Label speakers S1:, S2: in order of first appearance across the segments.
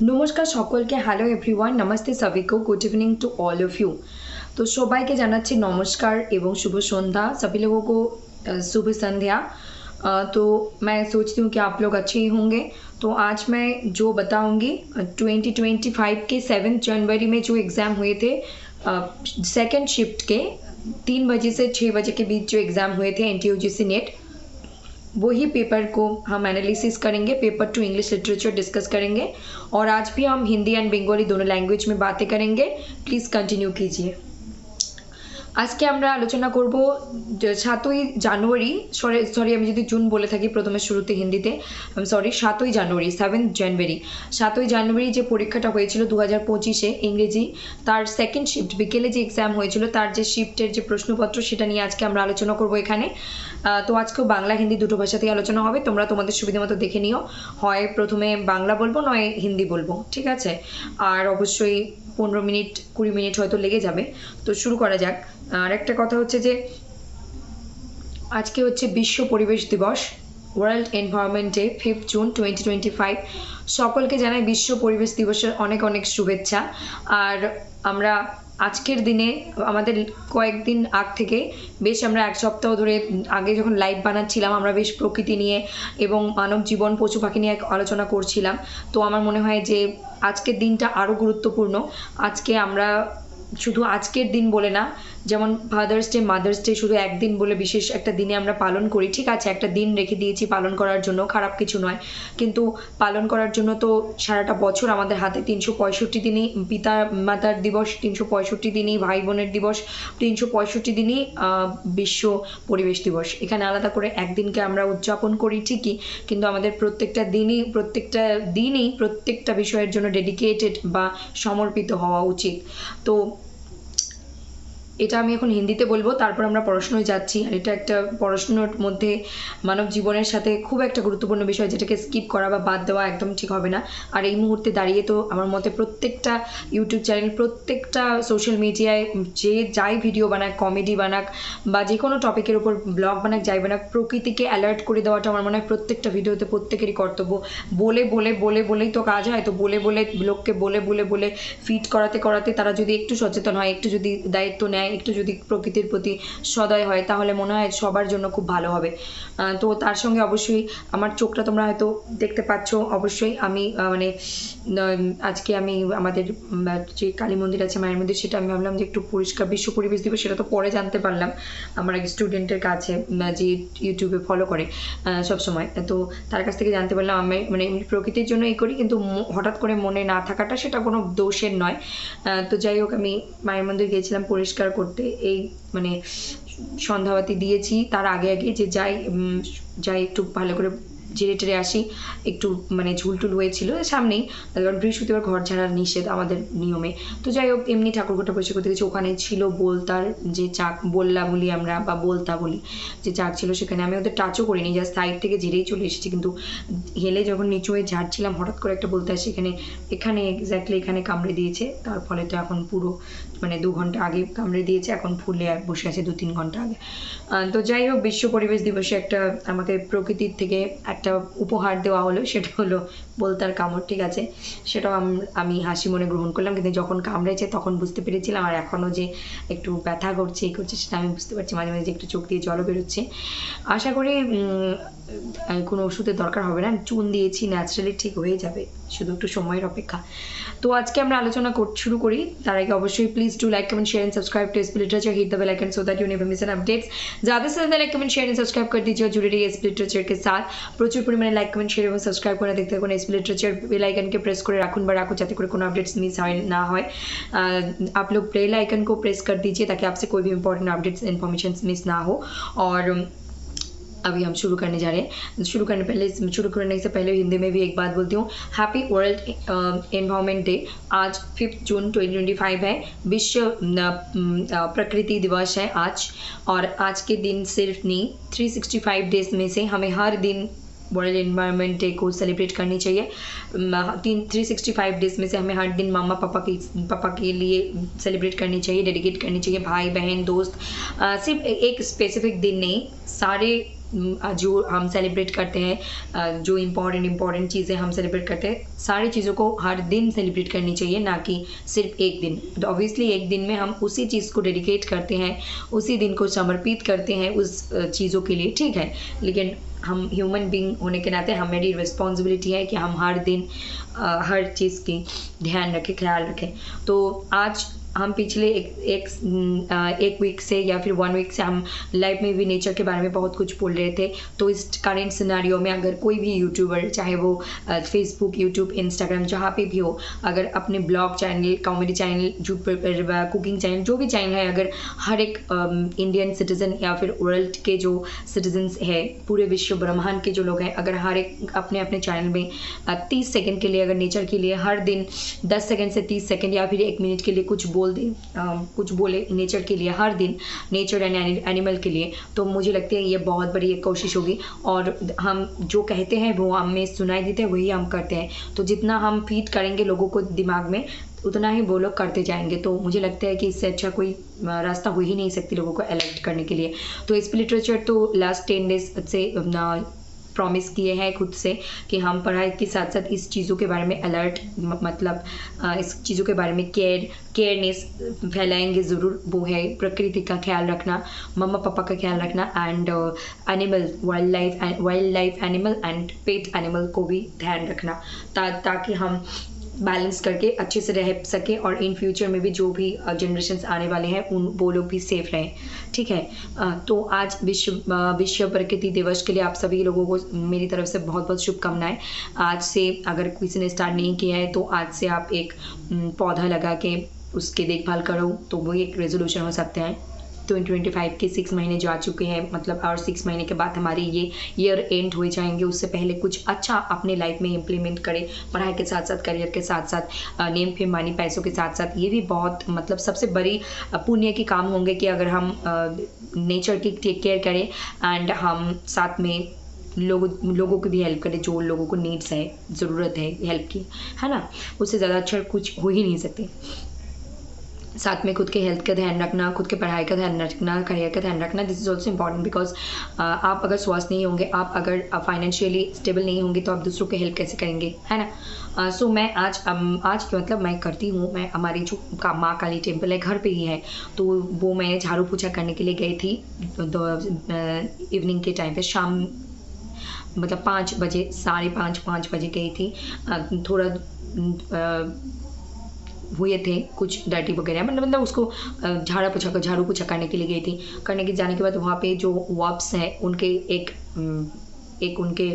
S1: নমস্কার সকলকে, hello everyone, নমস্তে সবিকো, good evening to all of you. तो সবাইকে জানাচ্ছি নমস্কার এবং শুভ সন্ধ্যা। सभी लोगों को शुभ संध्या। तो मैं सोचती हूँ कि आप लोग अच्छे ही होंगे। तो आज मैं जो बताऊँगी 2025 के 7 जनवरी में जो एग्ज़ाम हुए थे सेकेंड शिफ्ट के 3 बजे से 6 बजे के बीच जो एग्ज़ाम हुए थे NTUGC नेट, वही पेपर को हम एनालिसिस करेंगे। पेपर 2 इंग्लिश लिटरेचर डिस्कस करेंगे और आज भी हम हिंदी एंड बंगाली दोनों लैंग्वेज में बातें करेंगे। प्लीज़ कंटिन्यू कीजिए। আজকে আমরা আলোচনা করব 7ই জানুয়ারি, সরি আমি যদি জুন বলে থাকি প্রথমে শুরুতে হিন্দিতে, আমি সরি, 7ই জানুয়ারি, 7 জানুয়ারি, 7ই জানুয়ারি যে পরীক্ষাটা হয়েছিল 2025-এ ইংরেজি, তার সেকেন্ড শিফট বিকেলে যে এক্সাম হয়েছিল তার যে শিফটের যে প্রশ্নপত্র সেটা নিয়ে আজকে আমরা আলোচনা করব এখানে। তো আজকেও বাংলা হিন্দি দুটো ভাষাতেই আলোচনা হবে, তোমরা তোমাদের সুবিধা মতো দেখে নিও, হয় প্রথমে বাংলা বলবো নয় হিন্দি বলবো, ঠিক আছে? আর অবশ্যই 15 মিনিট 20 মিনিট হয়তো লেগে যাবে। তো শুরু করা যাক। আর একটা কথা হচ্ছে যে আজকে হচ্ছে বিশ্ব পরিবেশ দিবস, ওয়ার্ল্ড এনভায়রনমেন্ট ডে, 5 জুন 2025। সকলকে জানাই বিশ্ব পরিবেশ দিবসের অনেক অনেক শুভেচ্ছা। আর আমরা আজকের দিনে আমাদের কয়েকদিন আগ থেকে বেশ আমরা এক সপ্তাহ ধরে আগে যখন লাইভ বানাচ্ছিলাম আমরা বেশ প্রকৃতি নিয়ে এবং মানব জীবন পশু পাখি নিয়ে আলোচনা করছিলাম। তো আমার মনে হয় যে আজকের দিনটা আরও গুরুত্বপূর্ণ। আজকে আমরা শুধু আজকের দিন বলে না, যেমন ফাদার্স ডে, মাদার্স ডে শুধু একদিন বলে বিশেষ একটা দিনে আমরা পালন করি, ঠিক আছে, একটা দিন রেখে দিয়েছি পালন করার জন্য, খারাপ কিছু নয়, কিন্তু পালন করার জন্য তো সারাটা বছর আমাদের হাতে 365 দিনই পিতা মাতার দিবস, 365 দিনই ভাই বোনের দিবস, 365 দিনই বিশ্ব পরিবেশ দিবস। এখানে আলাদা করে একদিনকে আমরা উদযাপন করি ঠিকই, কিন্তু আমাদের প্রত্যেকটা দিনই প্রত্যেকটা বিষয়ের জন্য ডেডিকেটেড বা সমর্পিত হওয়া উচিত। তো এটা আমি এখন হিন্দিতে বলবো, তারপর আমরা পড়াশোনায় যাচ্ছি। আর এটা একটা পড়াশোনার মধ্যে মানব জীবনের সাথে খুব একটা গুরুত্বপূর্ণ বিষয়, যেটাকে স্কিপ করা বা বাদ দেওয়া একদম ঠিক হবে না। আর এই মুহূর্তে দাঁড়িয়ে তো আমার মতে প্রত্যেকটা ইউটিউব চ্যানেল, প্রত্যেকটা সোশ্যাল মিডিয়ায় যে যাই ভিডিও বানাক, কমেডি বানাক বা যে কোনো টপিকের উপর ব্লগ বানাক, যাই বানাক, প্রকৃতিকে অ্যালার্ট করে দেওয়াটা আমার মনে হয় প্রত্যেকটা ভিডিওতে প্রত্যেকেরই কর্তব্য। বলেই তো কাজ হয়। তো বলে লোককে বলে ফিট করাতে তারা যদি একটু সচেতন হয়, একটু যদি দায়িত্ব নেয়, একটু যদি প্রকৃতির প্রতি সদয় হয়, তাহলে মনে হয় সবার জন্য খুব ভালো হবে। তো তার সঙ্গে অবশ্যই আমার চোখটা তোমরা হয়তো দেখতে পাচ্ছ, অবশ্যই আমি আজকে আমি আমাদের যে কালী মন্দির আছে, মায়ের মন্দির, সেটা আমি ভাবলাম যে একটু পরিষ্কার, বিশ্ব পরিবেশ দিবস, সেটা তো পরে জানতে পারলাম আমার এক স্টুডেন্টের কাছে যে ইউটিউবে ফলো করে সবসময়, তো তার কাছ থেকে জানতে পারলাম আমি মানে প্রকৃতির জন্য এই করি, কিন্তু হঠাৎ করে মনে না থাকাটা সেটা কোনো দোষের নয়। তো যাই হোক, আমি মায়ের মন্দির গিয়েছিলাম পরিষ্কার করতে, এই মানে সন্ধ্যাবাতি দিয়েছি তার আগে যে যাই একটু ভালো করে ঝেড়ে টেরে আসি, একটু মানে ঝুলটুল হয়েছিল সামনেই, কারণ বৃহস্পতিবার ঘর ঝাড়া নিষেধ আমাদের নিয়মে। তো যাই হোক, এমনি ঠাকুরঘরটা পরিষ্কার করতে গেছি, ওখানে ছিল বোলতার যে চাক বললা বলি আমরা, বা বলতা বলি, যে চাক ছিল সেখানে, আমি ওদের টাচও করিনি, জাস্ট সাইড থেকে ঝেড়েই চলে এসেছি। কিন্তু হেলে যখন নিচু হয়ে ঝাড়ছিলাম হঠাৎ করে একটা বলতে আসে, এখানে এক্স্যাক্টলি এখানে কামড়ে দিয়েছে। তার ফলে তো এখন পুরো মানে 2 ঘন্টা আগে কামড়ে দিয়েছে, এখন ফুলে বসে আছে 2-3 ঘন্টা আগে। তো যাই হোক, বিশ্ব পরিবেশ দিবসে একটা আমাকে প্রকৃতির থেকে একটা উপহার দেওয়া হলো, সেটা হলো বলতার কামড়, ঠিক আছে, সেটাও আমি হাসি মনে গ্রহণ করলাম। কিন্তু যখন কামড়েছে তখন বুঝতে পেরেছিলাম, আর এখনও যে একটু ব্যথা করছে সেটা আমি বুঝতে পারছি, মাঝে মাঝে যে একটু চোখ দিয়ে জলও বেরোচ্ছে। আশা করি কোনো ওষুধের দরকার হবে না, চুন দিয়েছি, ন্যাচারালি ঠিক হয়ে যাবে, শুধু একটু সময়ের অপেক্ষা। তো আজকে আমরা আলোচনা শুরু করি। তার আগে অবশ্যই please do like, comment, share and subscribe to SP literature, hit the bell icon so that you never miss an updates. ज़्यादा से ज़्यादा like, comment, share and subscribe कर दीजिए और जुड़े रहिए एसपी लिटरेचर के साथ। प्रचुर परिमाणे लाइक, कमेंट, शेयर और सब्सक्राइब করে দেখতে থাকুন एसपी लिटरेचर, बेल आइकन के प्रेस করে রাখুন বা রাখুন, যাতে করে কোনো अपडेट्स मिस ना हो। आप लोग बेल आइकन को प्रेस कर दीजिए ताकि आपसे कोई भी इंपॉर्टेंट अपडेट्स इन्फॉर्मेशन मिस ना हो। और अभी हम शुरू करने जा रहे हैं। शुरू करने से पहले हिंदी में भी एक बात बोलती हूँ, हैप्पी वर्ल्ड एनवायरनमेंट डे। आज 5 जून 2025 है, विश्व प्रकृति दिवस है आज। और आज के दिन सिर्फ नहीं, 365 डेज में से हमें हर दिन वर्ल्ड एनवायरनमेंट डे को सेलिब्रेट करनी चाहिए। 365 डेज में से हमें हर दिन मामा पापा के लिए सेलिब्रेट करनी चाहिए, डेडिकेट करनी चाहिए, भाई बहन दोस्त, सिर्फ एक स्पेसिफिक दिन नहीं, सारे जो हम सेलिब्रेट करते हैं, जो इम्पॉर्टेंट चीज़ें हम सेलिब्रेट करते हैं, सारी चीज़ों को हर दिन सेलिब्रेट करनी चाहिए, ना कि सिर्फ एक दिन। तो ऑब्वियसली एक दिन में हम उसी चीज़ को डेडिकेट करते हैं, उसी दिन को समर्पित करते हैं उस चीज़ों के लिए, ठीक है। लेकिन हम ह्यूमन बीइंग होने के नाते हमारी रिस्पॉन्सिबिलिटी है कि हम हर दिन हर चीज़ की ध्यान रखें, ख्याल रखें। तो आज हम पिछले एक वीक से या फिर 1 वीक से हम लाइफ में भी नेचर के बारे में बहुत कुछ बोल रहे थे। तो इस करेंट सिनेरियो में अगर कोई भी यूट्यूबर, चाहे वो फेसबुक, यूट्यूब, इंस्टाग्राम, जहाँ पे भी हो, अगर अपने blog channel, comedy channel, cooking channel, जो भी चैनल है, अगर हर एक इंडियन सिटीज़न या फिर वर्ल्ड के जो सिटीजन्स है, पूरे विश्व ब्रह्मांड के जो लोग हैं, अगर हर एक अपने अपने चैनल में 30 सेकेंड के लिए अगर नेचर के लिए हर दिन 10 सेकेंड से 30 सेकेंड या फिर 1 मिनट के लिए कुछ कुछ बोले नेचर के लिए हर दिन, नेचर एंड एनिमल के लिए, तो मुझे लगता है ये बहुत बड़ी एक कोशिश होगी। और हम जो कहते हैं वो हमें सुनाई देते हैं, वही हम करते हैं। तो जितना हम फीड करेंगे लोगों को दिमाग में, उतना ही वो लोग करते जाएंगे। तो मुझे लगता है कि इससे अच्छा कोई रास्ता हो ही नहीं सकती लोगों को अलर्ट करने के लिए। तो इस लिटरेचर तो लास्ट 10 डेज से प्रॉमिस किए हैं खुद से कि हम पढ़ाई के साथ साथ इस चीज़ों के बारे में अलर्ट, मतलब इस चीज़ों के बारे में केयरनेस फैलाएंगे ज़रूर। वो है प्रकृति का ख्याल रखना, मम्मा पापा का ख्याल रखना, and animal, wild life animal and pet animal को भी ध्यान रखना, ताकि हम बैलेंस करके अच्छे से रह सके और इन फ्यूचर में भी जो भी जनरेशन्स आने वाले हैं वो लोग भी सेफ रहें, ठीक है। तो आज विश्व प्रकृति दिवस के लिए आप सभी लोगों को मेरी तरफ से बहुत बहुत शुभकामनाएं। आज से अगर किसी ने स्टार्ट नहीं किया है तो आज से आप एक पौधा लगा के उसकी देखभाल करो, तो वो एक रेजोल्यूशन हो सकते हैं। 2025 के 6 महीने जा चुके हैं, मतलब और 6 महीने के बाद हमारे ये ईयर एंड हो जाएंगे। उससे पहले कुछ अच्छा अपने लाइफ में इम्प्लीमेंट करें, पढ़ाई के साथ साथ, करियर के साथ साथ, नेम फेम मानी पैसों के साथ साथ। ये भी बहुत मतलब सबसे बड़ी पुण्य के काम होंगे कि अगर हम नेचर की टेक केयर करें एंड हम साथ में लोगों की भी हेल्प करें, जो लोगों को नीड्स है, ज़रूरत है हेल्प की, है ना। उससे ज़्यादा अच्छा कुछ हो ही नहीं सकते। साथ में खुद के हेल्थ का ध्यान रखना, खुद के पढ़ाई का ध्यान रखना, करियर का ध्यान रखना, this is also important. Because आप अगर स्वस्थ नहीं होंगे, आप अगर फाइनेंशियली स्टेबल नहीं होंगे, तो आप दूसरों की हेल्प कैसे करेंगे, है ना। सो मैं आज मतलब मैं करती हूँ, मैं हमारी जो माँ काली टेम्पल है घर पे ही है, तो वो मैं झाड़ू पोछा करने के लिए गई थी इवनिंग के टाइम पे, शाम मतलब 5 बजे, 5:30 बजे गई थी। थोड़ा हुए थे कुछ डर्टी वगैरह, मतलब उसको झाड़ू पोछा करने के लिए गई थी। करने के जाने के बाद वहाँ पे जो वॉप्स हैं उनके एक उनके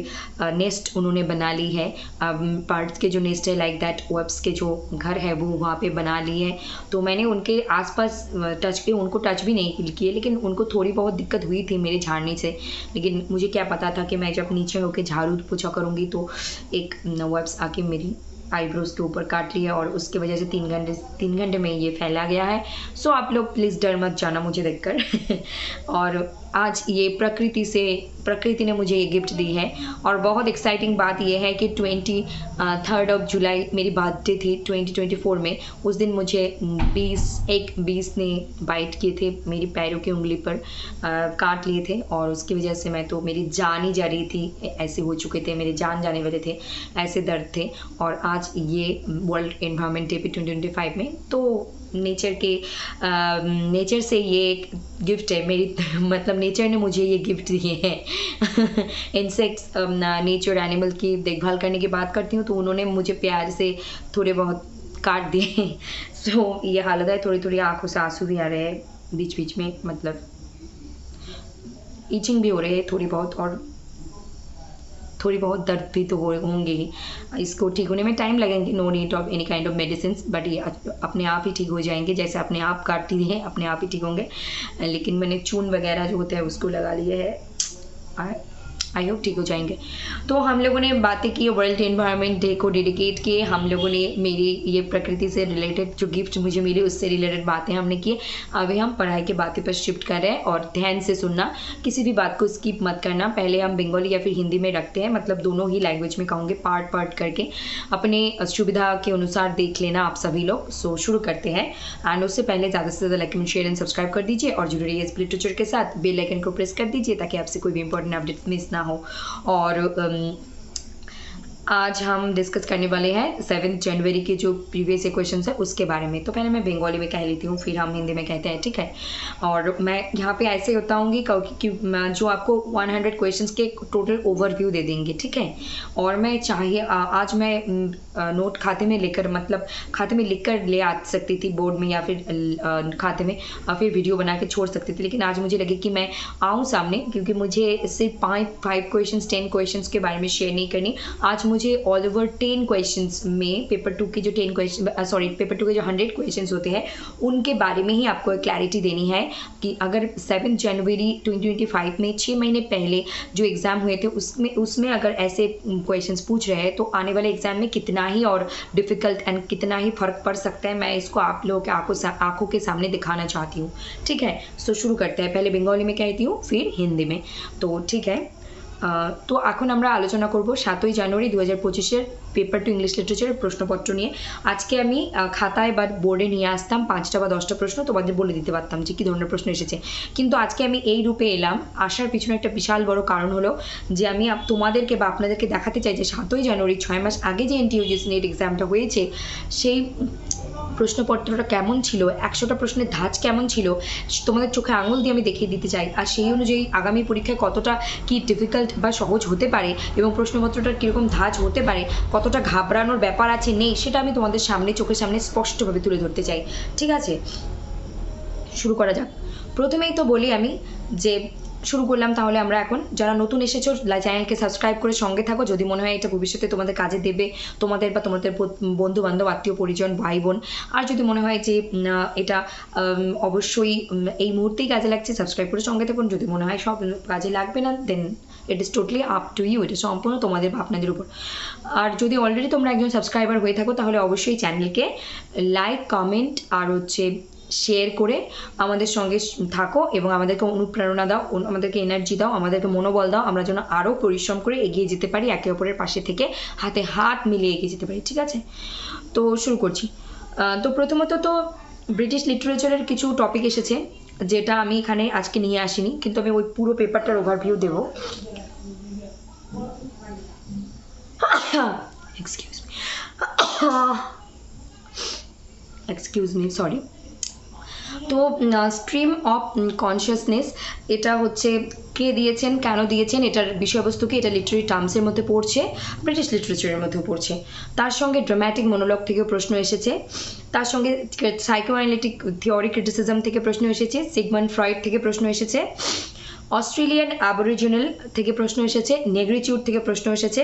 S1: नेस्ट उन्होंने बना ली है, पार्ट्स के जो नेस्ट है, लाइक दैट वेब्स के जो घर है वो वहाँ पे बना ली है। तो मैंने उनके आसपास उनको टच भी नहीं किए, लेकिन उनको थोड़ी बहुत दिक्कत हुई थी मेरे झाड़ने से। लेकिन मुझे क्या पता था कि मैं जब नीचे होकर झाड़ू पोछा करूँगी तो एक वेब्स आके मेरी आईब्रोज के ऊपर काट लिया, और उसकी वजह से 3 घंटे में ये फैला गया है। सो आप लोग प्लीज़ डर मत जाना मुझे देखकर। और आज ये प्रकृति ने मुझे ये गिफ्ट दी है। और बहुत एक्साइटिंग बात ये है कि 23 जुलाई मेरी बर्थडे थी 2024 में। उस दिन मुझे 20 ने बाइट किए थे, मेरी पैरों की उंगली पर काट लिए थे, और उसकी वजह से मैं तो मेरी जान ही जा रही थी, ऐसे हो चुके थे, मेरे जान जाने वाले थे, ऐसे दर्द थे। और आज ये वर्ल्ड एनवायरनमेंट डे पे 2025 में, तो नेचर से ये एक गिफ्ट है मेरी, मतलब नेचर ने मुझे ये गिफ्ट दिए हैं। इंसेक्ट्स, नेचर एनिमल की देखभाल करने की बात करती हूँ तो उन्होंने मुझे प्यार से थोड़े बहुत काट दिए। सो ये हालत है, थोड़ी आंखों से आंसू भी आ रहे हैं बीच बीच में, मतलब ईचिंग भी हो रही है थोड़ी बहुत, और थोड़ी बहुत दर्द भी तो होंगे ही। इसको ठीक होने में टाइम लगेंगे, no need of any kind of medicine, but ये अपने आप ही ठीक हो जाएंगे। जैसे अपने आप काटती हैं अपने आप ही ठीक होंगे। लेकिन मैंने चून वगैरह जो होता है उसको लगा लिए है। आई होप ठीक हो जाएंगे। तो हम लोगों ने बातें की वर्ल्ड एनवायरनमेंट डे को डेडिकेट किए, हम लोगों ने मेरी ये प्रकृति से रिलेटेड जो गिफ्ट मुझे मिली उससे रिलेटेड बातें हमने की। अभी हम पढ़ाई की बातें पर शिफ्ट कर रहे हैं और ध्यान से सुनना, किसी भी बात को स्किप मत करना। पहले हम बंगाली या फिर हिंदी में रखते हैं, मतलब दोनों ही लैंग्वेज में कहूँगे, पार्ट पार्ट करके अपने सुविधा के अनुसार देख लेना आप सभी लोग। सो शुरू करते हैं। एंड उससे पहले ज़्यादा से ज़्यादा like comment share and subscribe कर दीजिए और जुड़े रहिए इस लिटरेचर के साथ। बेल आइकन को प्रेस कर दीजिए ताकि आपसे कोई भी इंपॉर्टेंट अपडेट मिस ना हो। और आज हम डिस्कस करने वाले हैं 7 जनवरी के जो प्रीवियस क्वेश्चन है उसके बारे में। तो पहले मैं बंगाली में कह लेती हूँ, फिर हम हिंदी में कहते हैं, ठीक है। और मैं यहाँ पे ऐसे बताऊँगी कि जो आपको 100 क्वेश्चंस के टोटल ओवरव्यू दे देंगे, ठीक है। और मैं चाहिए आज मैं नोट खाते में लेकर, मतलब खाते में लिख कर ले आ सकती थी बोर्ड में या फिर खाते में, फिर वीडियो बना के छोड़ सकती थी, लेकिन आज मुझे लगे कि मैं आऊँ सामने, क्योंकि मुझे सिर्फ 5 क्वेश्चंस 10 क्वेश्चंस के बारे में शेयर नहीं करनी। आज मुझे ऑल ओवर 10 क्वेश्चंस में पेपर 2 के जो 10 क्वेश्चन पेपर 2 के जो 100 क्वेश्चंस होते हैं उनके बारे में ही आपको क्लैरिटी देनी है कि अगर 7 जनवरी 2025 में 6 महीने पहले जो एग्ज़ाम हुए थे उसमें अगर ऐसे क्वेश्चंस पूछ रहे हैं तो आने वाले एग्ज़ाम में कितना ही और डिफ़िकल्ट एंड कितना ही फ़र्क पड़ सकता है, मैं इसको आप लोगों के आंखों के सामने दिखाना चाहती हूँ, ठीक है। सो शुरू करते हैं। पहले बंगाली में कहती हूँ फिर हिंदी में, तो ठीक है। तो এখন আমরা আলোচনা করব 7 জানুয়ারি 2025 পেপার 2 ইংলিশ লিটারেচারের প্রশ্নপত্র নিয়ে। আজকে আমি খাতায় বা বোর্ডে নিয়ে আসতাম 5টা বা 10টা প্রশ্ন, তোমাদের বলে দিতে পারতাম যে কী ধরনের প্রশ্ন এসেছে, কিন্তু আজকে আমি এই রূপে এলাম। আসার পিছনে একটা বিশাল বড় কারণ হলো যে আমি তোমাদেরকে বা আপনাদেরকে দেখাতে চাই যে 7 জানুয়ারি 6 মাস আগে যে এনটিইউজি নেট এক্সামটা হয়েছে সেই প্রশ্নপত্রটা কেমন ছিল, 100টা প্রশ্নের ধাঁচ কেমন ছিল, তোমাদের চোখে আঙুল দিয়ে আমি দেখিয়ে দিতে চাই। আর সেই অনুযায়ী আগামী পরীক্ষায় কতটা কি ডিফিকাল্ট বা সহজ হতে পারে এবং প্রশ্নপত্রটার কীরকম ধাঁচ হতে পারে, কতটা ঘাবড়ানোর ব্যাপার আছে নেই, সেটা আমি তোমাদের সামনে চোখের সামনে স্পষ্টভাবে তুলে ধরতে চাই, ঠিক আছে। শুরু করা যাক। প্রথমেই তো বলি আমি যে শুরু করলাম, তাহলে আমরা এখন যারা নতুন এসেছো চ্যানেলকে সাবস্ক্রাইব করে সঙ্গে থাকো, যদি মনে হয় এটা ভবিষ্যতে তোমাদের কাজে দেবে, তোমাদের বা তোমাদের বন্ধু বান্ধব আত্মীয় পরিজন ভাই বোন। আর যদি মনে হয় যে এটা অবশ্যই এই মুহূর্তেই কাজে লাগছে, সাবস্ক্রাইব করে সঙ্গে থাকুন। যদি মনে হয় সব কাজে লাগবে না, then it is totally up to you, এটা সম্পূর্ণ তোমাদের বা আপনাদের উপর। আর যদি অলরেডি তোমরা একজন সাবস্ক্রাইবার হয়ে থাকো তাহলে অবশ্যই চ্যানেলকে লাইক কমেন্ট আর শেয়ার করে আমাদের সঙ্গে থাকো এবং আমাদেরকে অনুপ্রেরণা দাও, আমাদেরকে এনার্জি দাও, আমাদেরকে মনোবল দাও, আমরা যেন আরও পরিশ্রম করে এগিয়ে যেতে পারি, একে অপরের পাশে থেকে হাতে হাত মিলিয়ে এগিয়ে যেতে পারি, ঠিক আছে। তো শুরু করছি। তো প্রথমত তো ব্রিটিশ লিটারেচারের কিছু টপিক এসেছে যেটা আমি এখানে আজকে নিয়ে আসিনি, কিন্তু আমি ওই পুরো পেপারটার ওভারভিউ দেবো। Excuse me sorry. তো স্ট্রিম অফ কনসিয়াসনেস এটা হচ্ছে কে দিয়েছেন, কেন দিয়েছেন, এটার বিষয়বস্তু কি, এটা লিটারি টার্মসের মধ্যে পড়ছে, ব্রিটিশ লিটারেচারের মধ্যেও পড়ছে। তার সঙ্গে ড্রামাটিক মনোলগ থেকেও প্রশ্ন এসেছে, তার সঙ্গে সাইকোঅ্যানালিটিক থিওরি ক্রিটিসিজম থেকে প্রশ্ন এসেছে, সিগমন্ড ফ্রয়েড থেকে প্রশ্ন এসেছে, অস্ট্রেলিয়ান অ্যাবরিজিনাল থেকে প্রশ্ন এসেছে, নেগ্রিটিউড থেকে প্রশ্ন এসেছে,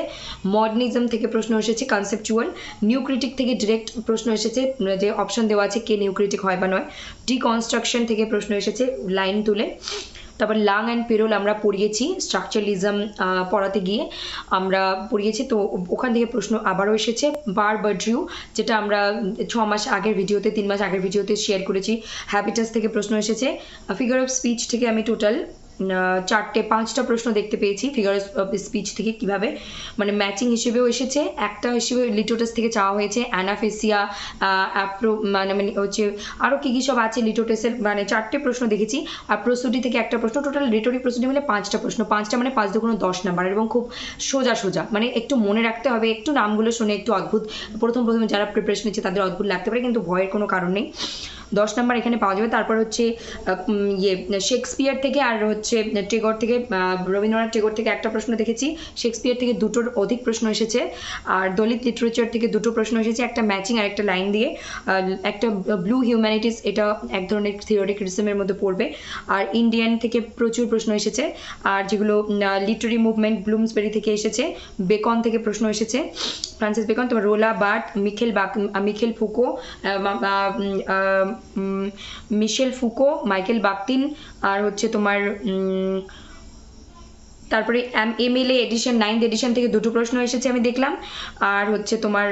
S1: মডার্নিজম থেকে প্রশ্ন এসেছে, কনসেপচুয়াল, নিউ ক্রিটিক থেকে ডিরেক্ট প্রশ্ন এসেছে, যে অপশন দেওয়া আছে কে নিউ ক্রিটিক হয় বা নয়, ডিকনস্ট্রাকশন থেকে প্রশ্ন এসেছে লাইন তুলে। তারপর লাং অ্যান্ড পেরোল আমরা পড়িয়েছি, স্ট্রাকচারালিজম পড়াতে গিয়ে আমরা পড়িয়েছি, তো ওখান থেকে প্রশ্ন আবারও এসেছে। বারবাড্রিউ যেটা আমরা 6 মাস আগের ভিডিওতে 3 মাস আগের ভিডিওতে শেয়ার করেছি, হ্যাবিটাস থেকে প্রশ্ন এসেছে। ফিগার অফ স্পিচ থেকে আমি টোটাল 5টা প্রশ্ন দেখতে পেয়েছি ফিগার অফ স্পিচ থেকে, কিভাবে মানে ম্যাচিং হিসেবেও এসেছে, একটা হিসেবে লিটোটাস থেকে চাওয়া হয়েছে, অ্যানাফেসিয়া মানে হচ্ছে আরও কী কী সব আছে লিটোটাসের, মানে 4টে প্রশ্ন দেখেছি। আর প্রস্তুতি থেকে একটা প্রশ্ন, টোটাল রেটরি প্রস্তুতি মিলে 5টা প্রশ্ন, 5টা মানে 5 দুগুণ 10 নাম্বার, এবং খুব সোজা সোজা, মানে একটু মনে রাখতে হবে। একটু নামগুলো শুনে একটু অদ্ভুত, প্রথমে যারা প্রিপারেশন নিচ্ছে তাদের অদ্ভুত লাগতে পারে, কিন্তু ভয়ের কোনো কারণ নেই। 10 নাম্বার এখানে পাওয়া যাবে। তারপর হচ্ছে শেক্সপিয়ার থেকে আর হচ্ছে টেগর থেকে, রবীন্দ্রনাথ টেগর থেকে একটা প্রশ্ন দেখেছি, শেক্সপিয়ার থেকে 2টোর অধিক প্রশ্ন এসেছে, আর দলিত লিটারেচার থেকে 2টো প্রশ্ন এসেছে, একটা ম্যাচিং আর একটা লাইন দিয়ে। একটা ব্লু হিউম্যানিটিস, এটা এক ধরনের থিওরি ক্রিটিসিজমের মধ্যে পড়বে। আর ইন্ডিয়ান থেকে প্রচুর প্রশ্ন এসেছে, আর যেগুলো লিটারি মুভমেন্ট ব্লুমসবেরি থেকে এসেছে, বেকন থেকে প্রশ্ন এসেছে, ফ্রান্সিস বেকন, তোমার রোলা বার্ট, মিখেল ফুকো, মিশেল ফুকো, মাইকেল বাকটিন, আর হচ্ছে তোমার তারপরে MLA এডিশন 9th এডিশন থেকে দুটো প্রশ্ন এসেছে আমি দেখলাম। আর হচ্ছে তোমার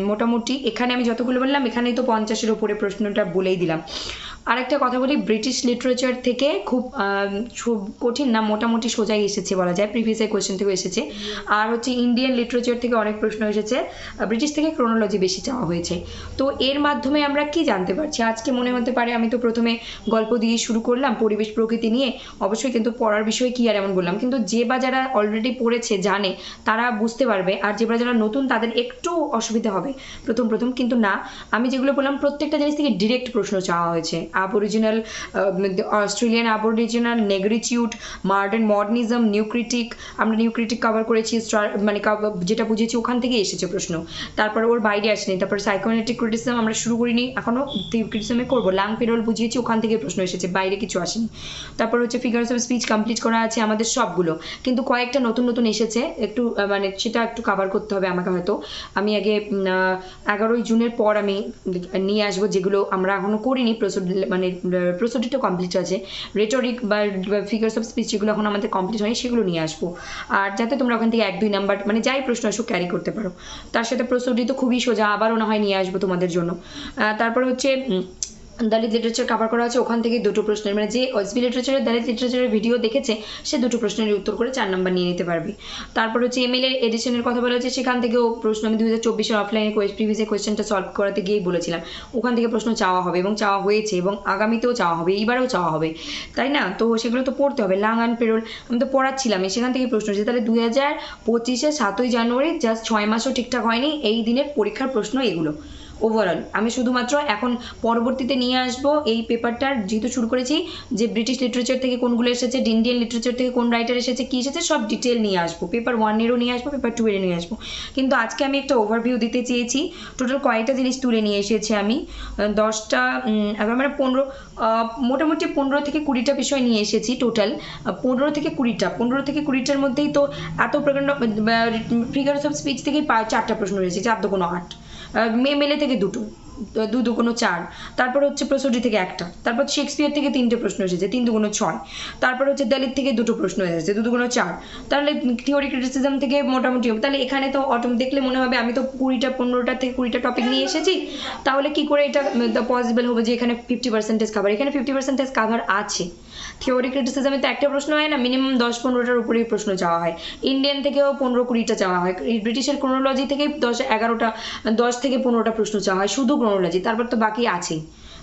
S1: মোটামুটি এখানে আমি যতগুলো বললাম এখানেই তো 50-এর উপরে প্রশ্নটা বলেই দিলাম। আর একটা কথা বলি, ব্রিটিশ লিটারেচার থেকে খুব কঠিন না, মোটামুটি সোজাই এসেছে বলা যায়, প্রিভিয়াস কোয়েশ্চেন থেকেও এসেছে। আর হচ্ছে ইন্ডিয়ান লিটারেচার থেকে অনেক প্রশ্ন এসেছে, ব্রিটিশ থেকে ক্রোনোলজি বেশি চাওয়া হয়েছে। তো এর মাধ্যমে আমরা কি জানতে পারছি? আজকে মনে হতে পারে আমি তো প্রথমে গল্প দিয়ে শুরু করলাম পরিবেশ প্রকৃতি নিয়ে, অবশ্যই কিন্তু পড়ার বিষয় কি আর এমন বললাম, কিন্তু যে বা যারা অলরেডি পড়েছে জানে তারা বুঝতে পারবে, আর যে বা যারা নতুন তাদের একটু অসুবিধা হবে প্রথম প্রথম। কিন্তু না, আমি যেগুলো বললাম প্রত্যেকটা জিনিস থেকে ডিরেক্ট প্রশ্ন চাওয়া হয়েছে। Aboriginal, Australian aboriginal, negritude, modernism, new critic, আমরা নিউ ক্রিটিক কভার করেছি, মানে যেটা বুঝেছি ওখান থেকে এসেছে প্রশ্ন। তারপর ওর বাইরে আসেনি। তারপর সাইকোঅ্যানালিটিক ক্রিটিসিজম আমরা শুরু করিনি, এখনও ক্রিটিসিজমে করবো। লাং পেরোল বুঝিয়েছি, ওখান থেকে প্রশ্ন এসেছে, বাইরে কিছু আসেনি। তারপর হচ্ছে ফিগার্স অফ স্পিচ কমপ্লিট করা আছে আমাদের সবগুলো, কিন্তু কয়েকটা নতুন নতুন এসেছে, একটু মানে সেটা একটু কভার করতে হবে আমাকে হয়তো। আমি আগে 11ই জুনের পর আমি নিয়ে আসবো যেগুলো আমরা এখনো করিনি, মানে প্রসিডিউরটা কমপ্লিট আছে। রেটরিক বা ফিগার্স অফ স্পিচ যেগুলো এখন আমাদের কমপ্লিট হয়নি সেগুলো নিয়ে আসবো। আর যাতে তোমরা ওখান থেকে 1-2 নাম্বার মানে যাই প্রশ্ন আসুক ক্যারি করতে পারো। তার সাথে প্রস্তুতি তো খুবই সোজা, আবারও না হয় নিয়ে আসবো তোমাদের জন্য। তারপর হচ্ছে দলিত লিটারেচার কভার করা আছে, ওখান থেকে দুটো প্রশ্নের, মানে যে ওএসবি লিটারেচারের দলিত লিটারেচারের ভিডিও দেখেছে সে দুটো প্রশ্নের উত্তর করে 4 নাম্বার নিয়ে নিতে পারবে। তারপর হচ্ছে MLA এডিশনের কথা বলা হচ্ছে, সেখান থেকেও প্রশ্ন আমি 2024-এর অফলাইনে প্রিভিয়াস কোয়েশ্চেনটা সলভ করাতে গিয়েই বলেছিলাম, ওখান থেকে প্রশ্ন চাওয়া হবে এবং চাওয়া হয়েছে এবং আগামীতেও চাওয়া হবে, এইবারেও চাওয়া হবে, তাই না? তো সেগুলো তো পড়তে হবে। লাং অ্যান্ড পেরোল আমি তো পড়াচ্ছিলামই, সেখান থেকে প্রশ্ন হচ্ছে। তাহলে 2025-এর 7ই জানুয়ারি, জাস্ট 6 মাসও ঠিকঠাক হয়নি, এই দিনের পরীক্ষার প্রশ্ন এগুলো ওভারঅল। আমি শুধুমাত্র এখন পরবর্তীতে নিয়ে আসবো এই পেপারটার, যেহেতু শুরু করেছি, যে ব্রিটিশ লিটারেচার থেকে কোনগুলো এসেছে, ইন্ডিয়ান লিটারেচার থেকে কোন রাইটার এসেছে, কী এসেছে, সব ডিটেল নিয়ে আসবো। পেপার 1-এরও নিয়ে আসবো, পেপার 2-এরও নিয়ে আসবো। কিন্তু আজকে আমি একটা ওভারভিউ দিতে চেয়েছি, টোটাল কয়েকটা জিনিস তুলে নিয়ে এসেছি আমি, 10টা, একবার মানে 15, মোটামুটি 15 থেকে 20টা বিষয় নিয়ে এসেছি টোটাল। 15 থেকে 20টার মধ্যেই তো এত প্রকাণ্ড ফিগার্স অফ স্পিচ থেকেই 4টা প্রশ্ন রয়েছে, 4-2 8, MLA থেকে 2, 2-2 4, তারপর হচ্ছে প্রসোডি থেকে 1টা, তারপর শেক্সপিয়ার থেকে 3টে প্রশ্ন এসেছে, 3-2 6, তারপর হচ্ছে দলিত থেকে 2টো প্রশ্ন এসেছে, 2-2 4, তাহলে থিওরি ক্রিটিসিজম থেকে মোটামুটি, তাহলে এখানে তো দেখলে মনে হবে আমি তো 15টা থেকে 20টা টপিক নিয়ে এসেছি, তাহলে কি করে এটা পসিবল হবে যে এখানে 50% কাভার? এখানে 50% কাভার আছে। থিওরি ক্রিটিসিজমে তো একটা প্রশ্ন হয় না, মিনিমাম 10-15টার উপরেই প্রশ্ন চাওয়া হয়। ইন্ডিয়ান থেকেও 15-20টা চাওয়া হয়, ব্রিটিশের ক্রোনোলজি থেকেই 10-11টা, 10 থেকে 15টা প্রশ্ন চাওয়া হয় শুধু ক্রোনোলজি, তারপর তো বাকি আছেই,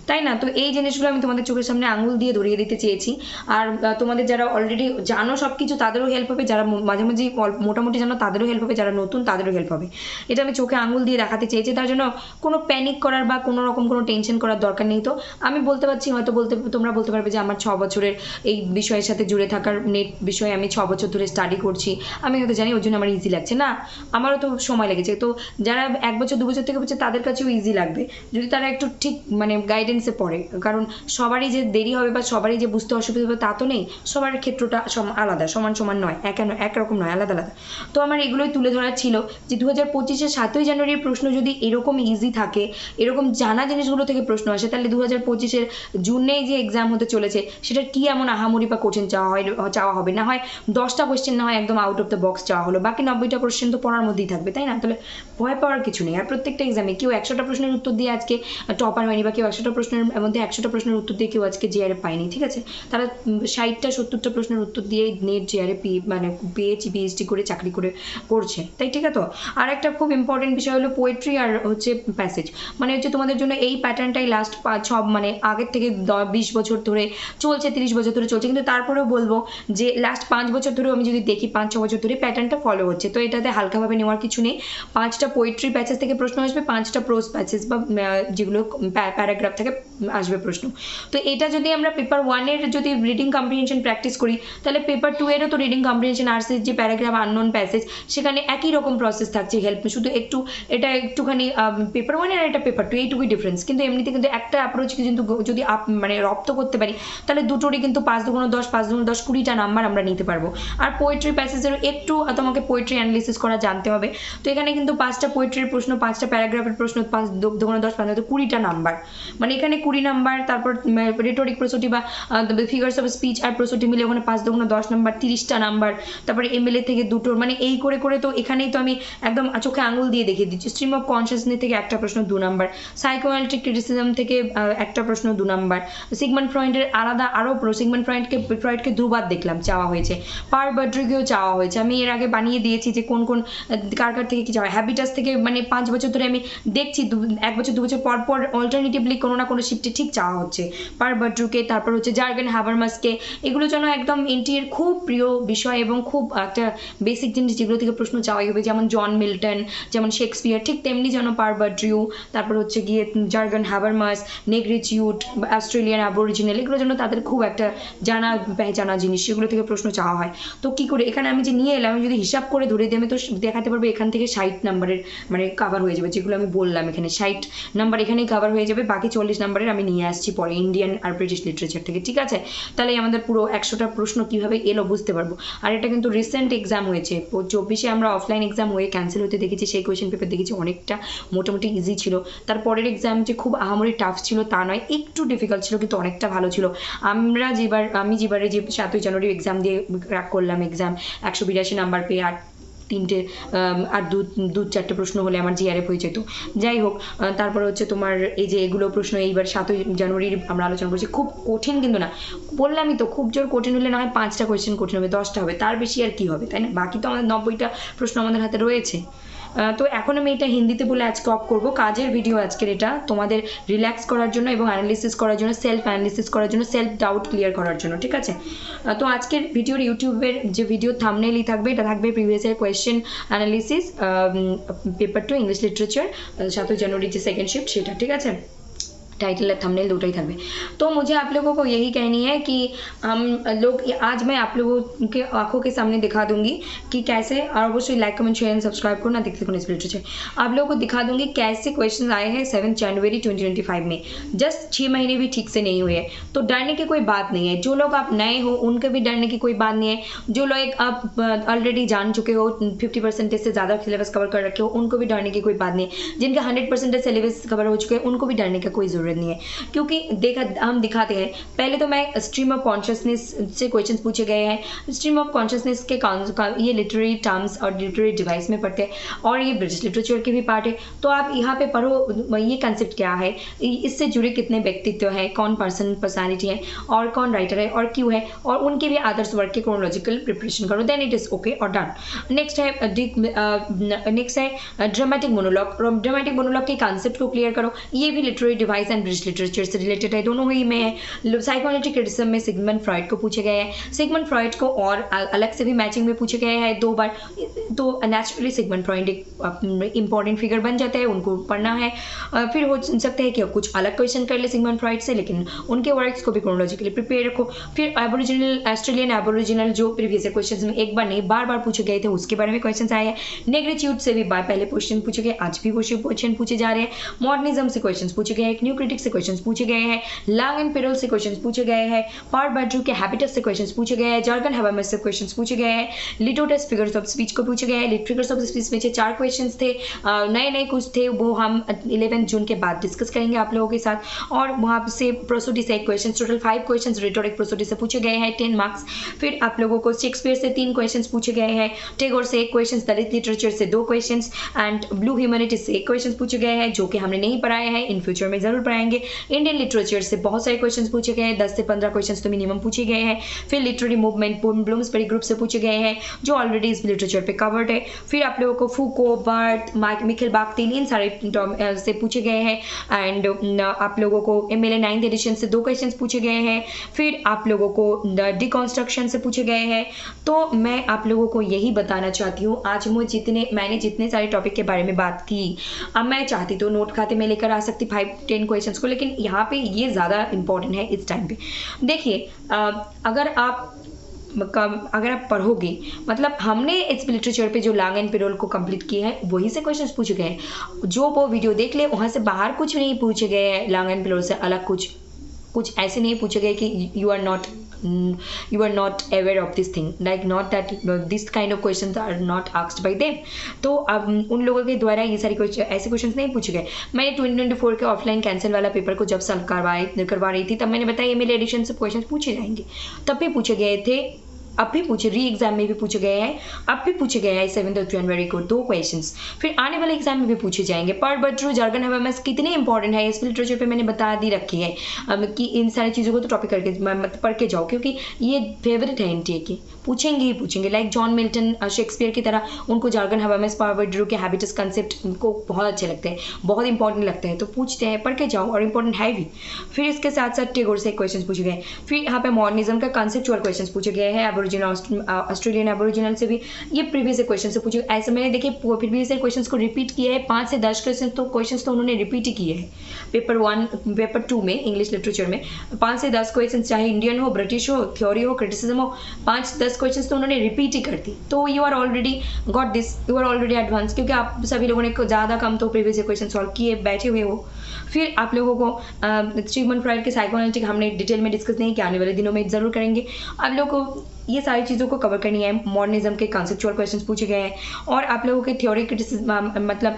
S1: তাই না? তো এই জিনিসগুলো আমি তোমাদের চোখের সামনে আঙুল দিয়ে ধরিয়ে দিতে চেয়েছি। আর তোমাদের যারা অলরেডি জানো সব কিছু তাদেরও হেল্প হবে, যারা মাঝে মাঝে মোটামুটি জানো তাদেরও হেল্প হবে, যারা নতুন তাদেরও হেল্প হবে। এটা আমি চোখে আঙুল দিয়ে দেখাতে চেয়েছি, তার জন্য কোনো প্যানিক করার বা কোনো রকম কোনো টেনশন করার দরকার নেই। তো আমি বলতে পারছি, হয়তো তোমরা বলতে পারবে যে আমার 6 বছরের এই বিষয়ের সাথে জুড়ে থাকার নেট বিষয়ে আমি 6 বছর ধরে স্টাডি করছি, আমি হয়তো জানি ওর জন্য আমার ইজি লাগছে না, আমারও তো সময় লেগেছে। তো যারা 1 বছর 2 বছর থেকে বলছে তাদের কাছেও ইজি লাগবে যদি তারা একটু ঠিক মানে গাইডেন্সে পড়ে, কারণ সবারই যে দেরি হবে বা সবারই যে বুঝতে অসুবিধা হবে তা তো নেই, সবার ক্ষেত্রটা আলাদা, সমান নয়, একরকম নয়, আলাদা আলাদা। তো আমার এগুলোই তুলে ধরার ছিল যে 2025-এর 7ই জানুয়ারির প্রশ্ন যদি এরকম ইজি থাকে, এরকম জানা জিনিসগুলো থেকে প্রশ্ন আসে, তাহলে 2025-এর জুনেই যে এক্সাম হতে চলেছে সেটার কি এমন আহামরি বা কঠিন চাওয়া হবে? না হয় 10টা কোয়েশ্চেন না হয় একদম আউট অফ দ্য বক্স চাওয়া হলো, বাকি 90টা কোয়েশ্চেন তো পড়ার মধ্যেই থাকবে, তাই না? তাহলে ভয় পাওয়ার কিছু নেই। আর প্রত্যেকটা এক্সামে কেউ 100টা প্রশ্নের উত্তর দিয়ে আজকে টপার হয়নি, বা কেউ 100টা প্রশ্নের মধ্যে 100টা প্রশ্নের উত্তর দিয়ে কেউ আজকে জিআরএফ পায়নি, ঠিক আছে? তারা 60টা 70টা প্রশ্নের উত্তর দিয়ে নেট জিআরএফ মানে পেয়েছি, পিএইচডি করে চাকরি করে করছে, তাই ঠিক আছে? তো আর একটা খুব ইম্পর্টেন্ট বিষয় হলো পোয়েট্রি আর হচ্ছে প্যাসেজ, মানে হচ্ছে তোমাদের জন্য এই প্যাটার্নটাই লাস্ট 5-6 মানে আগের থেকে 20 বছর ধরে চলছে, 30 বছর ধরে চলছে, কিন্তু তারপরেও বলবো যে লাস্ট 5 বছর ধরেও আমি যদি দেখি 5-6 বছর ধরে প্যাটার্নটা ফলো হচ্ছে, তো এটাতে হালকাভাবে নেওয়ার কিছু নেই। 5টা পোয়েট্রি প্যাসেজ থেকে প্রশ্ন আসবে, 5টা প্রোজ প্যাসেজ বা যেগুলো প্যারাগ্রাফ থেকে আসবে প্রশ্ন। তো এটা যদি আমরা পেপার 1-এর যদি রিডিং কম্প্রিহেনশন প্র্যাকটিস করি, তাহলে পেপার 2-এরও তো রিডিং কম্প্রিহেনশন আর্টসের যে প্যারাগ্রাফ আননোন প্যাসেজ, সেখানে একই রকম প্রসেস থাকছে, হেল্প শুধু একটু এটা একটুখানি পেপার 1 আর এটা পেপার 2 এইটুকুই ডিফারেন্স, কিন্তু এমনিতে কিন্তু একটা অ্যাপ্রোচ কিন্তু যদি মানে রপ্ত করতে পারি তাহলে দুটোরই কিন্তু 5-2 10, 5-2 10, 20টা নাম্বার আমরা নিতে পারবো। আর পোয়েট্রি প্যাসেজেরও একটু তোমাকে পোয়েট্রি অ্যানালিসিস করা জানতে হবে। তো এখানে কিন্তু 5টা পোয়েট্রির প্রশ্ন, 5টা প্যারাগ্রাফের প্রশ্ন, 5-2 10, 5-2 20টা নাম্বার, মানে এখানে 20 নাম্বার, তারপর রেটরিক প্রসূতি বা ফিগার্স অফ স্পিচ আর প্রসূতি মিলে ওখানে 5 দুগুণ 10 নাম্বার, 30টা নাম্বার, তারপরে এমএলএ থেকে দুটোর, মানে এই করে করে তো এখানেই তো আমি একদম চোখে আঙুল দিয়ে দেখিয়ে দিচ্ছি। স্ট্রিম অফ কনসিয়াসনেস থেকে একটা প্রশ্ন 2 নাম্বার, সাইকোঅ্যানালিটিক ক্রিটিসিজম থেকে একটা প্রশ্ন 2 নাম্বার, সিগমন্ড ফ্রয়েডের আলাদা আরও সিগমন্ড ফ্রয়েডকে দুবার দেখলাম চাওয়া হয়েছে, পার বার্ডরিকেও চাওয়া হয়েছে। আমি এর আগে বানিয়ে দিয়েছি যে কোন কোন কার কার থেকে কি চাওয়া, হ্যাবিটাস থেকে মানে 5 বছর ধরে আমি দেখছি 1 বছর 2 বছর পর পর অল্টারনেটিভলি কোনো না কোনো শিফটে ঠিক চাওয়া হচ্ছে। পার বার্ডরুকে, তারপর হচ্ছে জার্গেন হাবারমাসকে, এগুলো যেন একদম এনটিএর খুব প্রিয় বিষয় এবং খুব একটা বেসিক জিনিস যেগুলো থেকে প্রশ্ন চাওয়াই হবে, যেমন জন মিল্টন, যেমন শেক্সপিয়ার, ঠিক তেমনি যেন পার বার্ডরিউ, তারপর হচ্ছে গিয়ে জার্গেন হাবারমাস, নেগ্রিচিউট, অস্ট্রেলিয়ান অ্যাবরিজিনাল, এগুলো যেন তাদের খুব একটা জানা জিনিস, সেগুলো থেকে প্রশ্ন চাওয়া হয়। তো কি করে এখানে আমি যে নিয়ে এলাম, আমি যদি হিসাব করে ধরে দিই আমি তো দেখাতে পারবো এখান থেকে 60 নাম্বারের মানে কাভার হয়ে যাবে, যেগুলো আমি বললাম এখানে 60 নাম্বার এখানেই কাভার হয়ে যাবে, বাকি 40 নাম্বারের আমি নিয়ে আসছি পরে ইন্ডিয়ান আর ব্রিটিশ লিটারেচার থেকে, ঠিক আছে? তাহলে আমাদের পুরো 100টা প্রশ্ন কিভাবে এলো বুঝতে পারবো। আর এটা কিন্তু রিসেন্ট এক্সাম হয়েছে, 24-এ আমরা অফলাইন এক্সাম হয়ে ক্যান্সেল হতে দেখেছি, সেই কোয়েশ্চেন পেপার দেখেছি অনেকটা মোটামুটি ইজি ছিল। তারপরের এক্সাম যে খুব আহামরি টাফ ছিল তা নয়, একটু ডিফিকাল্ট ছিল কিন্তু অনেকটা ভালো ছিল। আমি যেবারে যে 7ই জানুয়ারি এক্সাম দিয়ে ক্র্যাক করলাম এক্সাম, 182 নাম্বার পেয়ে আর 4টে প্রশ্ন হলে আমার জিআরএফ হয়ে যেত। যাই হোক, তারপর হচ্ছে তোমার এই যে এগুলো প্রশ্ন এইবার 7ই জানুয়ারির আমরা আলোচনা করছি, খুব কঠিন কিন্তু না, বললামই তো খুব জোর কঠিন হলে না হয় 5টা কোয়েশ্চেন কঠিন হবে, 10টা হবে, তার বেশি আর কি হবে, তাই না? বাকি তো আমাদের 90টা প্রশ্ন আমাদের হাতে রয়েছে। তো এখন আমি এটা হিন্দিতে বলে আজকে অফ করবো, কাজের ভিডিও আজকের এটা, তোমাদের রিল্যাক্স করার জন্য এবং অ্যানালিসিস করার জন্য, সেলফ অ্যানালিসিস করার জন্য, সেলফ ডাউট ক্লিয়ার করার জন্য, ঠিক আছে? তো আজকের ভিডিওর ইউটিউবের যে ভিডিও থাম্বনেইলই থাকবে, এটা থাকবে previous year question analysis paper 2 English literature 7 জানুয়ারি যে সেকেंड शिफ्ट সেটা, ঠিক আছে? टाइटल और थंबनेल दोनों ही থাকবে। तो मुझे आप लोगों को यही कहनी है कि हम लोग आज मैं आप लोगों के आंखों के सामने दिखा दूंगी कि कैसे, और अवश्य like comment share and subscribe करो ना, देखते इस लिटरेचर आप लोगों को दिखा दूंगी कैसे क्वेश्चन आए हैं 7 जनवरी 2025 में, जस्ट 6 महीने भी ठीक से नहीं हुए हैं। तो डरने की कोई बात नहीं है, जो लोग आप नए हो उनके भी डरने की कोई बात नहीं है, जो लोग आप ऑलरेडी जान चुके हो 50% से ज़्यादा सिलेबस कवर कर रखे हो उनको भी डरने की कोई बात नहीं है, जिनका 100% सिलेबस कवर हो चुके हैं उनको भी डरने का कोई ज़रूरत नहीं है, क्योंकि हम दिखाते हैं। पहले तो मैं स्ट्रीम ऑफ कॉन्शियसनेस से क्वेश्चंस पूछे गए हैं, स्ट्रीम ऑफ कॉन्शियसनेस के ये लिटरेरी टर्म्स और लिटरेरी डिवाइस में पढ़ते हैं और ये ब्रिटिश लिटरेचर के भी पार्ट है। तो आप यहाँ पे पढ़ो ये कंसेप्ट क्या है, इससे जुड़े कितने व्यक्तित्व हैं, कौन पर्सनालिटी है और कौन राइटर है और क्यों है, और उनके भी आदर्श वर्क के क्रोनोलॉजिकल प्रिपरेशन करो, देन इट इज ओके और डन। नेक्स्ट है ड्रामेटिक मोनोलॉग, ड्रामेटिक मोनोलॉग के कंसेप्ट को क्लियर करो, ये भी literary device and British literature से रिलेटेड है, दोनों ही में है। साइकोएनालिटिक क्रिटिसिज्म में सिगमंड फ्रॉइड को पूछे गए हैं, सिगमंड फ्रॉइड को और अलग से भी मैचिंग में पूछे गए हैं 2 बार, तो नेचुरली सिगमंड फ्रॉइड एक इंपॉर्टेंट फिगर बन जाता है, उनको पढ़ना है। फिर हो सकता है कि कुछ अलग क्वेश्चन कर ले सिगमंड फ्रॉइड से, लेकिन उनके वर्क्स को भी क्रोनोलॉजिकली प्रिपेयर रखो। फिर एबोरिजिनल, ऑस्ट्रेलियन एबोरिजिनल जो प्रीवियस क्वेश्चन में एक बार नहीं बार बार पूछे गए थे उसके बारे में क्वेश्चन आए हैं। नेग्रिट्यूड से भी पहले क्वेश्चन पूछे गए, आज भी क्वेश्चन पूछे जा रहे हैं। मॉडर्निज्म से क्वेश्चन पूछे गए हैं, न्यू क्रिटिक से क्वेश्चंस पूछे गए हैं, लैंग एंड पेरोल से क्वेश्चंस पूछे गए हैं, पार बार्डरू के हैबिटस से क्वेश्चंस पूछे गए हैं, जॉर्गन हैबरमस से क्वेश्चंस पूछे गए हैं, लिटोटस फिगर्स ऑफ स्पीच को पूछे गए हैं। फिगर्स ऑफ स्पीच में 4 क्वेश्चंस थे, नए कुछ थे, वो हम 11 जून के बाद डिस्कस करेंगे आप लोगों के साथ। और वहाँ से प्रोसोडी से 1 question, total 5 question rhetoric prosody से पूछे गए हैं, 10 मार्क्स। फिर आप लोगों को शेक्सपियर से 3 क्वेश्चन पूछे गए हैं, टैगोर से 1 क्वेश्चन, दलित लिटरेचर से 2 क्वेश्चन एंड ब्लू ह्यूमैनिटीज से 1 क्वेश्चन पूछे गए हैं, जो कि हमने नहीं पढ़ाए हैं, इन फ्यूचर में जरूर पढ़ाएंगे। इंडियन लिटरेचर से बहुत सारे क्वेश्चंस पूछे गए हैं, 10 से 15 क्वेश्चंस तो मिनिमम पूछे गए हैं। फिर लिटरेरी मूवमेंट ब्लूम्सबरी ग्रुप से पूछे गए हैं, जो ऑलरेडी इस लिटरेचर पे कवर्ड है। फिर आप लोगों को फूको, बर्थ, मिखेल बाख्तिन, इन सारे से पूछे गए हैं। एंड आप लोगों को एमएलए 9th एडिशन से 2 क्वेश्चंस पूछे गए हैं। फिर आप लोगों को डिकॉन्स्ट्रक्शन से पूछे गए हैं। तो मैं आप लोगों को यही बताना चाहती हूँ, आज मैंने जितने सारे टॉपिक के बारे में बात की, अब मैं चाहती तो नोट खाते में लेकर आ सकती 5-10 क्वेश्चंस को, लेकिन यहाँ पे ये ज़्यादा इंपॉर्टेंट है इस टाइम पे। देखिए, अगर आप पढ़ोगे, मतलब हमने इस लिटरेचर पे जो लैंग एंड पेरोल को कंप्लीट किया है वही से क्वेश्चंस पूछे गए हैं। जो वो वीडियो देख ले, वहाँ से बाहर कुछ नहीं पूछे गए हैं, लैंग एंड पेरोल से अलग कुछ ऐसे नहीं पूछे गए कि you are not you are not aware of this thing, like not that this kind of questions are not asked by them. तो अब उन लोगों के द्वारा ये सारे ऐसे क्वेश्चंस नहीं पूछे गए। मैंने 2024 के ऑफलाइन कैंसिल वाला पेपर को जब सॉल्व करवा रही थी तब मैंने बताया मेल एडिशन से क्वेश्चंस पूछे जाएंगे, तब भी पूछे गए थे, अब भी पूछे, री एग्जाम में भी पूछे गए हैं, अब भी पूछे गए हैं 7 जनवरी को 2 क्वेश्चंस, फिर आने वाले एग्जाम में भी पूछे जाएंगे। पर बच्चों jargon awareness कितनी इंपॉर्टेंट है इस लिटरेचर पे मैंने बता दी रखी है कि इन सारी चीज़ों को तो टॉपिक करके पढ़ के जाओ, क्योंकि ये फेवरेट है एनटीए के, पूछेंगे ही पूछेंगे। लाइक जॉन मिल्टन, शेक्सपियर की तरह उनको jargon awareness, पावर्ड्रू के हैबिटस कंसेप्ट उनको बहुत अच्छे लगते हैं, बहुत इंपॉर्टेंट लगते हैं, तो पूछते हैं, पढ़ के जाओ और इंपॉर्टेंट है भी। फिर इसके साथ साथ टेगोर से क्वेश्चन पूछे गए, फिर यहाँ पे मॉडर्निज्म का कंसेप्चुअल क्वेश्चन पूछे गए हैं, एबोरिजिनल ऑस्ट्रेलियन एबोरिजिनल से भी ये प्रीवियस क्वेश्चन से पूछे। ऐसे मैंने देखिए प्रीवियस क्वेश्चंस को रिपीट किया है, 5 से 10 क्वेश्चंस तो उन्होंने रिपीट ही किए हैं पेपर 1 पेपर 2 में इंग्लिश लिटरेचर में। 5 से 10 क्वेश्चन, चाहे इंडियन हो, ब्रिटिश हो, थ्योरी हो, क्रिटिसिज्म हो, 5-10 क्वेश्चंस तो उन्होंने रिपीट ही कर दी। तो you are already got this, you are already advance, क्योंकि आप सभी लोगों ने ज़्यादा कम तो प्रीवियस क्वेश्चन सॉल्व किए बैठे हुए हो। फिर आप लोगों को सिगमंड फ्रॉइड के साइकोएनालिटिक हमने डिटेल में डिस्कस नहीं किया, आने वाले दिनों में ज़रूर करेंगे। आप लोगों को ये सारी चीज़ों को कवर करनी है। मॉडर्निज्म के कंसेप्चुअल क्वेश्चंस पूछे गए हैं और आप लोगों के थ्योरी क्रिटिसिज्म मतलब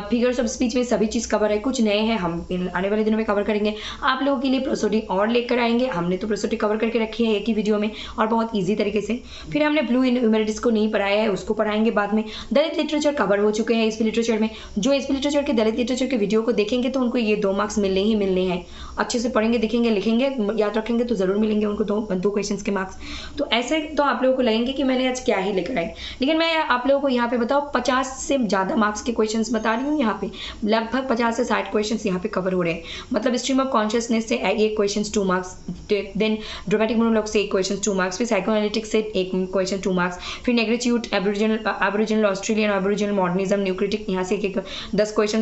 S1: फिगर्स ऑफ स्पीच में सभी चीज़ कवर है, कुछ नए हैं हम आने वाले दिनों में कवर करेंगे। आप लोगों के लिए प्रोसोडी और लेकर आएंगे, हमने तो प्रोसोडी कवर करके रखी है एक ही वीडियो में और बहुत ईजी तरीके से। फिर हमने ब्लू ह्यूमैनिटीज को नहीं पढ़ाया है, उसको पढ़ाएंगे बाद में। दलित लिटरेचर कवर हो चुके हैं एसपी लिटरेचर में, जो एसपी लिटरेचर के दलित लिटरेचर के वीडियो को देखेंगे तो उनको ये 2 मार्क्स मिलने ही मिलने हैं। अच्छे से पढ़ेंगे, दिखेंगे, लिखेंगे, याद रखेंगे तो जरूर मिलेंगे उनको 2 क्वेश्चंस के मार्क्स। तो ऐसे तो आप लोगों को लगेंगे कि मैंने आज क्या ही लेकर आई, लेकिन मैं आप लोगों को यहाँ पे बताओ 50 से ज़्यादा मार्क्स के क्वेश्चंस बता रही हूँ। यहाँ पे लगभग 50 से 60 क्वेश्चंस यहाँ पे कवर हो रहे हैं। मतलब स्ट्रीम ऑफ कॉन्शियसनेस से 1 question 2 marks, then dramatic monologue से 1 क्वेश्चन 2 मार्क्स, फिर साइकोएनालिटिक्स से 1 क्वेश्चन 2 मार्क्स, फिर negritude, aboriginal Australian, aboriginal modernism, new critic, यहाँ से 10 question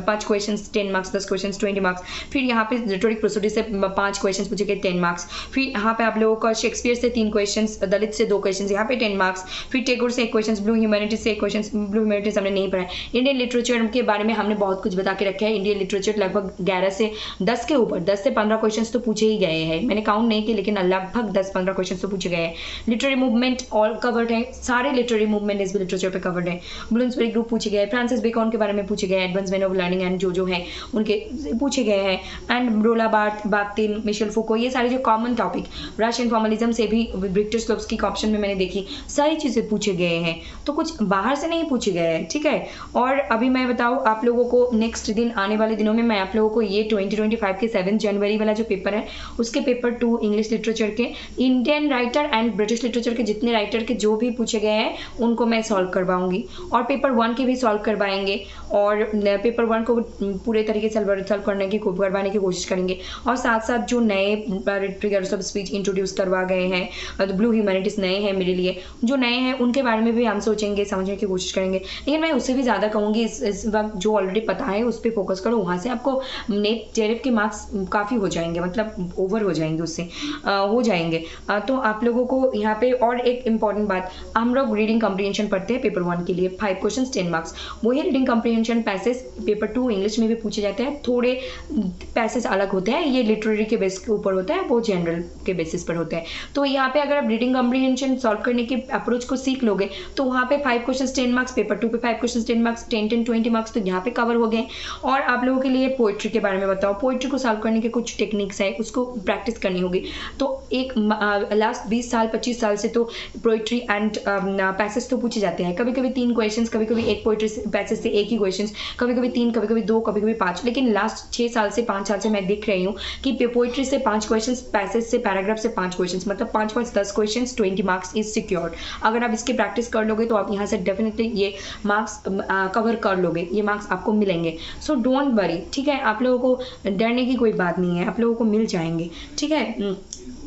S1: 5 question 10 marks, 10 question 20 marks. फिर यहाँ पे रिटोरिक प्रोसीडी से 5 क्वेश्चन पूछे गए 10 मार्क्स। फिर यहाँ पे आप लोगों का शेक्सपियर से 3 क्वेश्चन, दलित से 2 क्वेश्चन, यहाँ पे 10 मार्क्स। फिर टेगोर से 1 क्वेश्चन, ब्लू ह्यूमैनिटीज से 1 क्वेश्चन, ब्लू ह्यूमैनिटीज हमने नहीं पढ़ा है। इंडियन लिटरेचर के बारे में हमने बहुत कुछ बता के रखा है। इंडियन लिटरेचर लगभग 11 से 10 के ऊपर 10 से 15 क्वेश्चन तो पूछे ही गए हैं, मैंने काउंट नहीं किए लेकिन लगभग 10-15 क्वेश्चन तो पूछे गए हैं। लिटरेरी मूवमेंट ऑल कवर्ड है, सारे लिटरेरी मूवमेंट इस लिटरेचर पे कवर्ड है। ब्लूम्सबरी ग्रुप पूछे गए, फ्रांसिस बेकन के बारे में पूछे गए, advance way of learning and जो है उनके पूछे गए हैं, एंड रोला बार्थिन, मिशेल फुको, ये सारे जो कॉमन टॉपिक, रशियन फॉर्मलिज्म से भी विक्टर स्लोव्स्की के ऑप्शन में मैंने देखी, सारी चीज़ें पूछे गए हैं। तो कुछ बाहर से नहीं पूछे गए हैं, ठीक है। और अभी मैं बताऊँ आप लोगों को नेक्स्ट दिन आने वाले दिनों में मैं आप लोगों को ये 2025 के 7 जनवरी वाला जो पेपर है उसके पेपर 2 इंग्लिश लिटरेचर के Indian writer and British literature के जितने राइटर के जो भी पूछे गए हैं उनको मैं सॉल्व करवाऊंगी, और पेपर 1 के भी सॉल्व करवाएंगे, और पेपर 1 को पूरे तरीके से सॉल्व करवाने की कोशिश करेंगे। और साथ साथ जो नए फिगर्स ऑफ स्पीच इंट्रोड्यूस करवा गए हैं, ब्लू ह्यूमैनिटीज नए हैं मेरे लिए, जो नए हैं उनके बारे में भी हम सोचेंगे, समझने की कोशिश करेंगे। लेकिन मैं उससे भी ज़्यादा कहूँगी इस वक्त जो ऑलरेडी पता है उस पर फोकस करो, वहाँ से आपको नेट जेरेफ के मार्क्स काफ़ी हो जाएंगे, मतलब ओवर हो जाएंगे, उससे हो जाएंगे। तो आप लोगों को यहाँ पे और एक इम्पॉर्टेंट बात, हम लोग रीडिंग कम्प्रीहेंशन पढ़ते हैं पेपर 1 के लिए 5 क्वेश्चन 10 मार्क्स, वही reading comprehension passage paper 2 English में भी पूछे जाते हैं। थोड़े पैसेज अलग होते हैं, ये लिटरेरी के बेस के ऊपर होता है, वो जनरल के बेसिस पर होते हैं। तो यहाँ पे अगर आप रीडिंग कम्प्रीहेंशन सॉल्व करने के अप्रोच को सीख लोगे तो वहाँ पे 5 क्वेश्चन 10 मार्क्स, पेपर 2 पे 5 क्वेश्चन 10 मार्क्स, 10 20 मार्क्स तो यहाँ पे कवर हो गए। और आप लोगों के लिए पोइट्री के बारे में बताओ, पोइट्री को सॉल्व करने के कुछ टेक्निक्स है, उसको प्रैक्टिस करनी होगी। तो एक लास्ट 20 साल 25 साल से तो पोइट्री एंड पैसेज तो पूछे जाते हैं, कभी कभी 3 क्वेश्चन, कभी कभी एक पोइट्री पैसेज से 1 ही क्वेश्चन, कभी कभी 3, कभी कभी 2, कभी कभी 5। लेकिन लास्ट 6 साल से 5 साल से मैं देख रही हूँ कि पोइट्री से 5 क्वेश्चन, पैसेज से पैराग्राफ से 5 क्वेश्चन, मतलब 5 10 क्वेश्चन 20 मार्क्स इज सिक्योर्ड। अगर आप इसकी प्रैक्टिस कर लोगे तो आप यहाँ से डेफिनेटली ये मार्क्स कवर कर लोगे, ये मार्क्स आपको मिलेंगे। सो डोंट वरी, ठीक है, आप लोगों को डरने की कोई बात नहीं है, आप लोगों को मिल जाएंगे, ठीक है।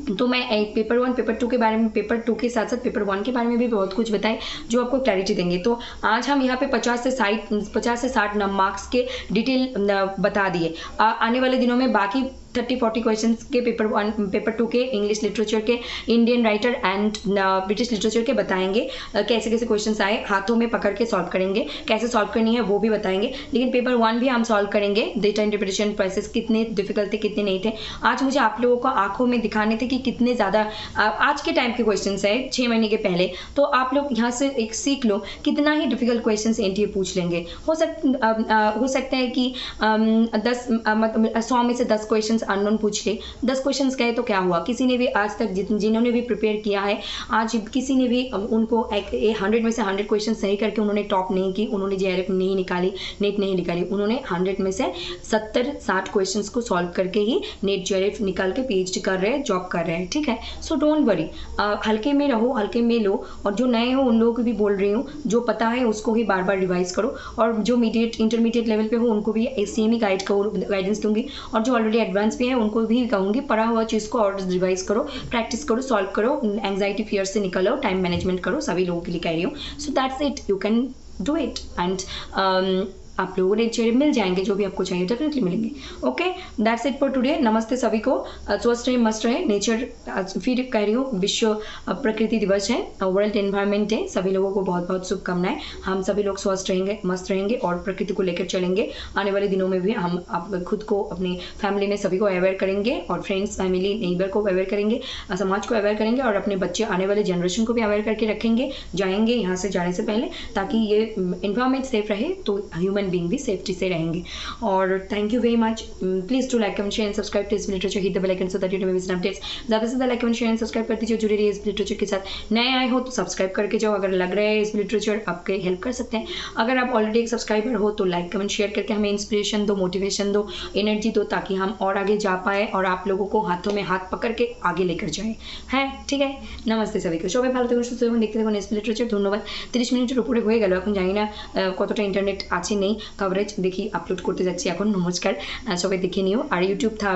S1: तो मैं पेपर 1 पेपर 2 के बारे में, पेपर 2 के साथ साथ पेपर 1 के बारे में भी बहुत कुछ बताएं जो आपको क्लैरिटी देंगे। तो आज हम यहाँ पे 50 से 60 मार्क्स के डिटेल बता दिए। आने वाले दिनों में बाकी 30-40 क्वेश्चन के पेपर 2 के इंग्लिश लिटरेचर के, Indian writer and British literature के बताएंगे। कैसे कैसे क्वेश्चंस आए, हाथों में पकड़ के सॉल्व करेंगे, कैसे सॉल्व करनी है वो भी बताएंगे। लेकिन पेपर 1 भी हम सॉल्व करेंगे, डेटा इंटरप्रिटेशन प्रोसेस कितने डिफिकल्ट थे कितने नहीं थे। आज मुझे आप लोगों को आंखों में दिखाने थे कि कितने ज़्यादा आज के टाइम के क्वेश्चन है 6 महीने के पहले, तो आप लोग यहाँ से एक सीख लो कितना ही डिफिकल्ट क्वेश्चन एनटीए पूछ लेंगे। हो सकता है कि 100 में से 10 क्वेश्चन अननोन पूछ ले। 10 क्वेश्चन गए तो क्या हुआ, किसी ने भी आज तक जिन्होंने भी प्रिपेयर किया है आज किसी ने भी उनको 100 में से 100 क्वेश्चन सही करके उन्होंने टॉप नहीं की, उन्होंने जेआरएफ नहीं निकाली, नेट नहीं निकाली, उन्होंने 100 में से 70-60 क्वेश्चंस को सॉल्व करके ही नेट जेआरएफ निकाल के पीएचडी कर रहे हैं, जॉब कर रहे हैं। ठीक है, सो डोंट वरी, हल्के में रहो, हल्के में लो। और जो नए हो उन लोगों को भी बोल रही हूँ, जो पता है उसको ही बार बार रिवाइज करो, और जो इंटरमीडिएट लेवल पे हो उनको भी सेम ही गाइडेंस दूंगी, और जो ऑलरेडी एडवांस पे है उनको भी कहूँगी पढ़ा हुआ चीज़ को और रिवाइज करो, प्रैक्टिस करो, सॉल्व करो, एंग्जाइटी फियर से निकलो, टाइम मैनेजमेंट करो, सभी लोगों के लिए कह रही हूँ। So that's it, you can do it and आप लोगों ने चेहरे मिल जाएंगे, जो भी आपको चाहिए डेफिनेटली मिलेंगे। Okay, that's it for today. नमस्ते सभी को, स्वस्थ रहे, मस्त रहे। नेचर, फिर कह रही हूँ, विश्व प्रकृति दिवस है, वर्ल्ड एनवायरनमेंट डे, सभी लोगों को बहुत बहुत शुभकामनाएं। हम सभी लोग स्वस्थ रहेंगे, मस्त रहेंगे और प्रकृति को लेकर चलेंगे। आने वाले दिनों में भी हम आप खुद को, अपनी फैमिली में सभी को अवेयर करेंगे, और फ्रेंड्स, फैमिली, नेबर को अवेयर करेंगे, समाज को अवेयर करेंगे, और अपने बच्चे, आने वाले जनरेशन को भी अवेयर करके रखेंगे जाएंगे यहाँ से जाने से पहले, ताकि ये एनवायरनमेंट सेफ रहे तो ह्यूमन बींग भी सेफ्टी से रहेंगे। और thank you very much, please to like comment share and subscribe to SB literature, hit the bell icon so that you never miss an updates. ज़्यादा से ज़्यादा like comment share and subscribe कर दीजिए, जुड़े रहिए एसबी लिटरेचर के साथ। नए आए हो तो सब्सक्राइब करके जाओ, अगर लग रहा है एसबी लिटरेचर आपके हेल्प कर सकते हैं। अगर आप ऑलरेडी एक सब्सक्राइबर हो तो लाइक कमेंट शेयर करके हमें इंस्पिरेशन दो, मोटिवेशन दो, एनर्जी दो, ताकि हम और आगे जा पाए और आप लोगों को हाथों में हाथ पकड़ के आगे लेकर जाए। है ठीक है, नमस्ते सभी को, সবাই ভালো থাকুন, সুস্থ থাকুন, দেখতে থাকুন এসবি লিটারেচার। ধন্যবাদ। 30 মিনিটের উপরে হয়ে গেল, এখন জানি না কতটা ইন্টারনেট আছে নেই, কভারেজ দেখি আপলোড করতে যাচ্ছি এখন। নমস্কার, সবাই দেখে নিও। আর यूट्यूब था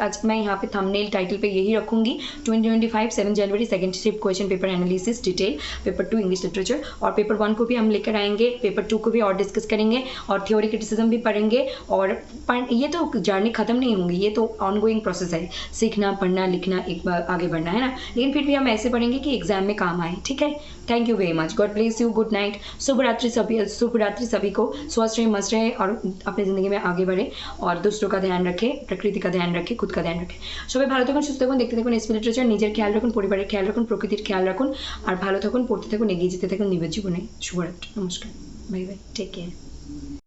S1: आज मैं यहाँ पे थंबनेल टाइटल पे यही रखूंगी, 2025 7 जनवरी second shift question paper analysis detail, paper 2 English literature, और पेपर 1 को भी हम लेकर आएंगे, पेपर 2 को भी और डिस्कस करेंगे, और थ्योरी क्रिटिसिज्म भी पढ़ेंगे। और ये तो जर्नी खत्म नहीं होंगी, ये तो ऑनगोइंग प्रोसेस है, सीखना, पढ़ना, लिखना, एक बार आगे बढ़ना है ना, लेकिन फिर भी हम ऐसे पढ़ेंगे कि एग्जाम में काम आए। ठीक है, thank you very much, God bless you, good night, शुभ रात्रि सभी को, स्वस्थ रहे, मस्त रहे और अपनी ज़िंदगी में आगे बढ़े, और दूसरों का ध्यान रखें, प्रकृति का ध्यान रखें, खुद का ध्यान रखें। সবাই ভালো থাকুন, সুস্থ থাকুন, দেখতে থাকুন এসবি লিটারেচার। নিজের খেয়াল রাখুন, পরিবারের খেয়াল রাখুন, প্রকৃতির খেয়াল রাখুন, আর ভালো থাকুন, পড়তে থাকুন, এগিয়ে যেতে থাকুন নিজের জীবনে। শুভরাত্রি, নমস্কার, বাই বাই, টেক কেয়ার।